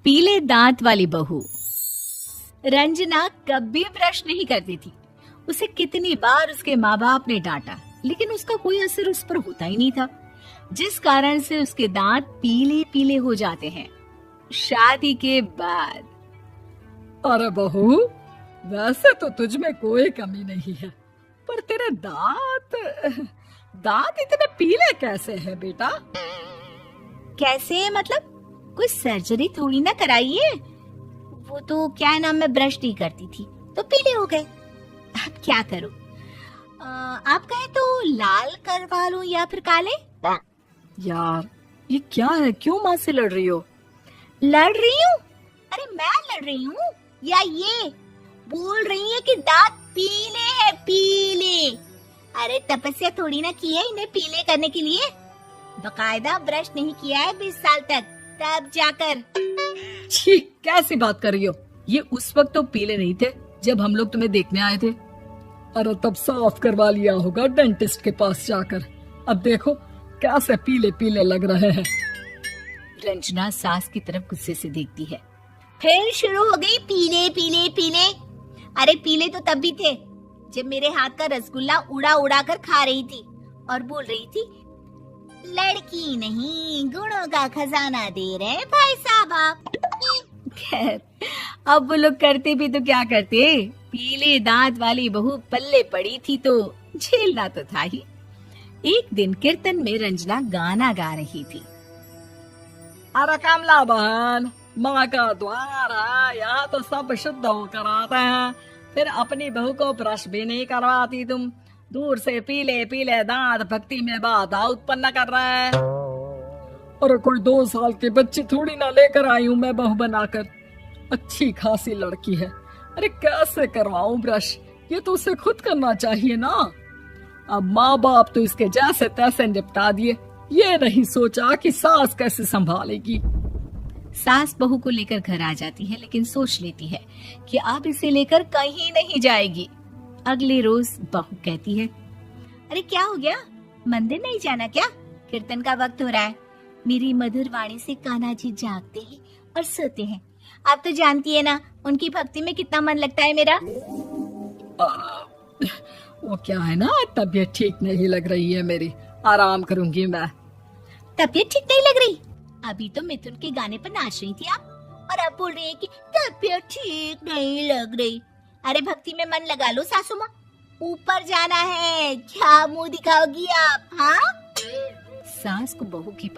पीले दांत वाली बहू। रंजना कभी ब्रश नहीं करती थी। उसे कितनी बार उसके माँ बाप ने डांटा, लेकिन उसका कोई असर उस पर होता ही नहीं था, जिस कारण से उसके दांत पीले पीले हो जाते हैं। शादी के बाद अरे बहू, वैसे तो तुझ में कोई कमी नहीं है, पर तेरे दांत दांत इतने पीले कैसे हैं बेटा? कैसे मतलब? कोई सर्जरी थोड़ी ना कराइए। वो तो क्या नाम, मैं ब्रश नहीं करती थी तो पीले हो गए। अब क्या करूं? आप कहे तो लाल करवा लूं या फिर काले? यार ये क्या है, क्यों माँ से लड़ रही हो? लड़ रही हूँ? अरे मैं लड़ रही हूँ या ये बोल रही है कि दांत पीले हैं, पीले? अरे तपस्या थोड़ी ना की है इन्हें पीले करने के लिए। बकायदा ब्रश नहीं किया है 20 साल तक, तब जाकर। छी, कैसी बात कर रही हो? ये उस वक्त तो पीले नहीं थे जब हम लोग तुम्हें देखने आए थे। अरे तब साफ करवा लिया होगा डेंटिस्ट के पास जाकर। अब देखो कैसे पीले पीले लग रहे हैं। रंजना सास की तरफ गुस्से से देखती है। फिर शुरू हो गई पीले पीले पीले। अरे पीले तो तब भी थे जब मेरे हाथ का रसगुल्ला उड़ा उड़ा कर खा रही थी और बोल रही थी, लड़की नहीं गुणों का खजाना दे रहे भाई साहब आप। खैर, अब वो लोग करते भी तो क्या करते, पीले दांत वाली बहू पल्ले पड़ी थी तो झेलना तो था ही। एक दिन कीर्तन में रंजना गाना गा रही थी। अरे कमला बहन, माँ का द्वार है, यहाँ तो सब शुद्ध होकर आते हैं, फिर अपनी बहू को ब्रश भी नहीं करवाती तुम। दूर से पीले पीले दांत भक्ति में बाधा उत्पन्न कर रहे हैं। अरे कोई 2 साल के बच्चे थोड़ी ना लेकर आई हूँ मैं बहू बनाकर। अच्छी खासी लड़की है, अरे कैसे करवाऊं ब्रश? ये तो उसे खुद करना चाहिए ना। अब माँ बाप तो इसके जैसे तैसे निपटा दिए, ये नहीं सोचा कि सास कैसे संभालेगी। सास बहू को लेकर घर आ जाती है, लेकिन सोच लेती है कि अब इसे लेकर कहीं नहीं जाएगी। अगले रोज बहू कहती है, अरे क्या हो गया, मंदिर नहीं जाना क्या? कीर्तन का वक्त हो रहा है। मेरी मधुर वाणी से कान्हा जी जागते हैं और सोते हैं। आप तो जानती है ना उनकी भक्ति में कितना मन लगता है मेरा। वो क्या है ना, तबीयत ठीक नहीं लग रही है मेरी, आराम करूंगी मैं। तबीयत ठीक नहीं लग रही? अभी तो मिथुन के गाने पर नाच रही थी आप, और अब बोल रही है कि तबीयत ठीक नहीं लग रही। अरे भक्ति में मन लगा लो सासू माँ, ऊपर जाना है, क्या मुंह दिखाओगी आप? हाँ, सास को बहू की